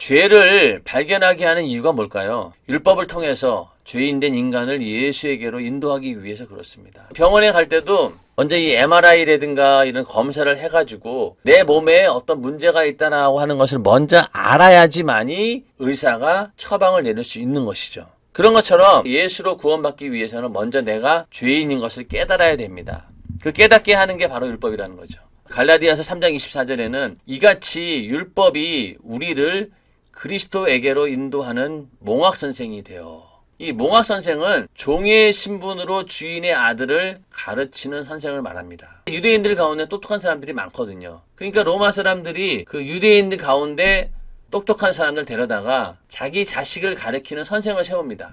죄를 발견하게 하는 이유가 뭘까요? 율법을 통해서 죄인된 인간을 예수에게로 인도하기 위해서 그렇습니다. 병원에 갈 때도 먼저 이 MRI라든가 이런 검사를 해가지고 내 몸에 어떤 문제가 있다라고 하는 것을 먼저 알아야지만이 의사가 처방을 내릴 수 있는 것이죠. 그런 것처럼 예수로 구원받기 위해서는 먼저 내가 죄인인 것을 깨달아야 됩니다. 그 깨닫게 하는 게 바로 율법이라는 거죠. 갈라디아서 3장 24절에는 이같이 율법이 우리를 그리스도에게로 인도하는 몽학선생이 되어, 이 몽학선생은 종의 신분으로 주인의 아들을 가르치는 선생을 말합니다. 유대인들 가운데 똑똑한 사람들이 많거든요. 그러니까 로마 사람들이 그 유대인들 가운데 똑똑한 사람들 데려다가 자기 자식을 가르치는 선생을 세웁니다.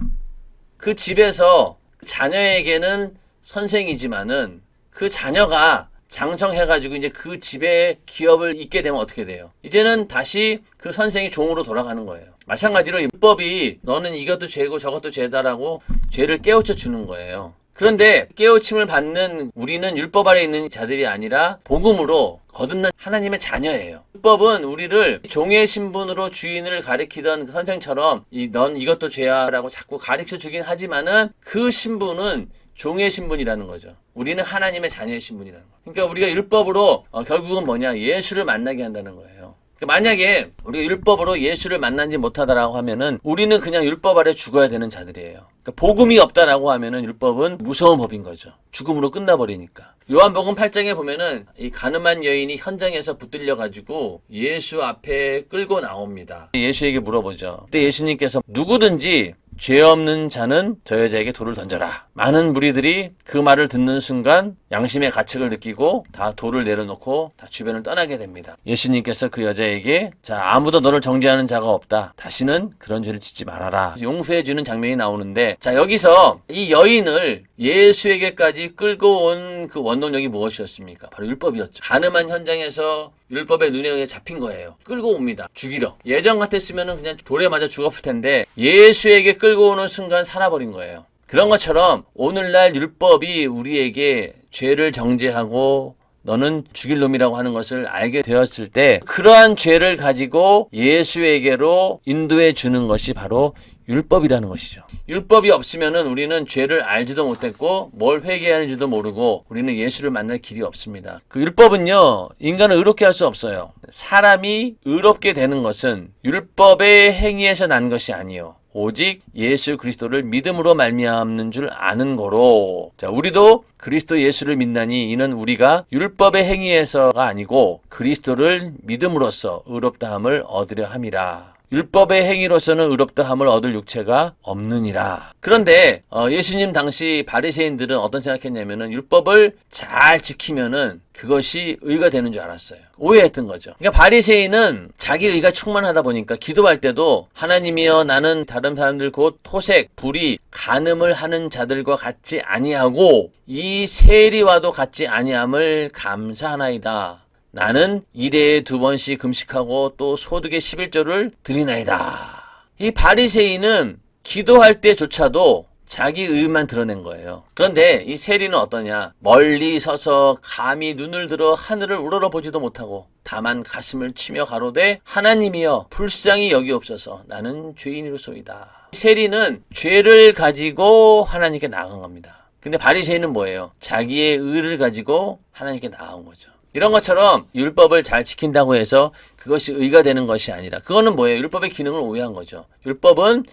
그 집에서 자녀에게는 선생이지만은 그 자녀가 장성해가지고 이제 그 집에 기업을 잇게 되면 어떻게 돼요? 이제는 다시 그 선생이 종으로 돌아가는 거예요. 마찬가지로 율법이 너는 이것도 죄고 저것도 죄다라고 죄를 깨우쳐 주는 거예요. 그런데 깨우침을 받는 우리는 율법 아래 있는 자들이 아니라 복음으로 거듭난 하나님의 자녀예요. 율법은 우리를 종의 신분으로 주인을 가리키던 그 선생처럼 넌 이것도 죄야 라고 자꾸 가르쳐 주긴 하지만은 그 신분은 종의 신분이라는 거죠. 우리는 하나님의 자녀의 신분이라는 거예요. 그러니까 우리가 율법으로 결국은 뭐냐? 예수를 만나게 한다는 거예요. 그러니까 만약에 우리가 율법으로 예수를 만나지 못하다라고 하면은 우리는 그냥 율법 아래 죽어야 되는 자들이에요. 그러니까 복음이 없다라고 하면은 율법은 무서운 법인 거죠. 죽음으로 끝나버리니까. 요한복음 8장에 보면은 이 가늠한 여인이 현장에서 붙들려 가지고 예수 앞에 끌고 나옵니다. 예수에게 물어보죠. 그때 예수님께서 누구든지 죄 없는 자는 저 여자에게 돌을 던져라. 많은 무리들이 그 말을 듣는 순간 양심의 가책을 느끼고 다 돌을 내려놓고 다 주변을 떠나게 됩니다. 예수님께서 그 여자에게 자, 아무도 너를 정죄하는 자가 없다. 다시는 그런 죄를 짓지 말아라. 용서해 주는 장면이 나오는데, 자, 여기서 이 여인을 예수에게까지 끌고 온 그 원동력이 무엇이었습니까? 바로 율법이었죠. 가늠한 현장에서 율법의 눈에 의해 잡힌 거예요. 끌고 옵니다. 죽이려. 예전 같았으면 그냥 돌에 맞아 죽었을 텐데 예수에게 끌고 오는 순간 살아버린 거예요. 그런 것처럼 오늘날 율법이 우리에게 죄를 정죄하고 너는 죽일 놈이라고 하는 것을 알게 되었을 때 그러한 죄를 가지고 예수에게로 인도해 주는 것이 바로 율법이라는 것이죠. 율법이 없으면은 우리는 죄를 알지도 못했고 뭘 회개하는지도 모르고 우리는 예수를 만날 길이 없습니다. 그 율법은요, 인간을 의롭게 할 수 없어요. 사람이 의롭게 되는 것은 율법의 행위에서 난 것이 아니요, 오직 예수 그리스도를 믿음으로 말미암는 줄 아는 거로. 자, 우리도 그리스도 예수를 믿나니 이는 우리가 율법의 행위에서가 아니고 그리스도를 믿음으로써 의롭다함을 얻으려 함이라. 율법의 행위로서는 의롭다함을 얻을 육체가 없느니라. 그런데 예수님 당시 바리새인들은 어떤 생각했냐면은 율법을 잘 지키면은 그것이 의가 되는 줄 알았어요. 오해했던 거죠. 그러니까 바리새인은 자기 의가 충만하다 보니까 기도할 때도 하나님이여 나는 다른 사람들 곧 토색, 불의, 간음을 하는 자들과 같지 아니하고 이 세리와도 같지 아니함을 감사하나이다. 나는 일에 2번씩 금식하고 또 소득의 11조를 드리나이다. 이 바리새인은 기도할 때조차도 자기 의만 드러낸 거예요. 그런데 이 세리는 어떠냐? 멀리 서서 감히 눈을 들어 하늘을 우러러보지도 못하고 다만 가슴을 치며 가로되 하나님이여 불쌍히 여기옵소서 나는 죄인이로소이다. 세리는 죄를 가지고 하나님께 나아간 겁니다. 근데 바리새인은 뭐예요? 자기의 의를 가지고 하나님께 나아간 거죠. 이런 것처럼 율법을 잘 지킨다고 해서 그것이 의가 되는 것이 아니라 그거는 뭐예요? 율법의 기능을 오해한 거죠. 율법은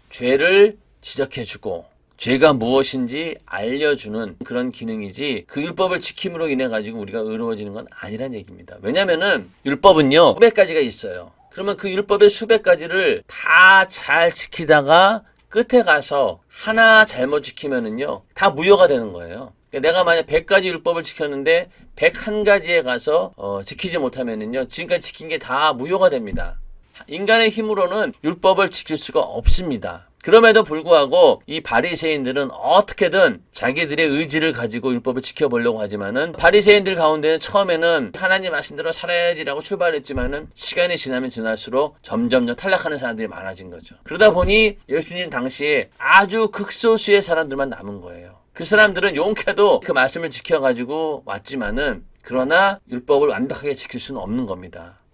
죄를 지적해주고 죄가 무엇인지 알려주는 그런 기능이지 그 율법을 지킴으로 인해 가지고 우리가 의로워지는 건 아니란 얘기입니다. 왜냐면은 율법은요 수백 가지가 있어요. 그러면 그 율법의 수백 가지를 다 잘 지키다가 끝에 가서 하나 잘못 지키면은요 다 무효가 되는 거예요. 내가 만약 100가지 율법을 지켰는데 101가지에 가서 지키지 못하면은요 지금까지 지킨 게 다 무효가 됩니다. 인간의 힘으로는 율법을 지킬 수가 없습니다. 그럼에도 불구하고 이 바리새인들은 어떻게든 자기들의 의지를 가지고 율법을 지켜보려고 하지만은 바리새인들 가운데는 처음에는 하나님 말씀대로 살아야지라고 출발했지만은 시간이 지나면 지날수록 점점 탈락하는 사람들이 많아진 거죠. 그러다 보니 예수님 당시에 아주 극소수의 사람들만 남은 거예요. 그 사람들은 용케도 그 말씀을 지켜가지고 왔지만은 그러나 율법을 완벽하게 지킬 수는 없는 겁니다.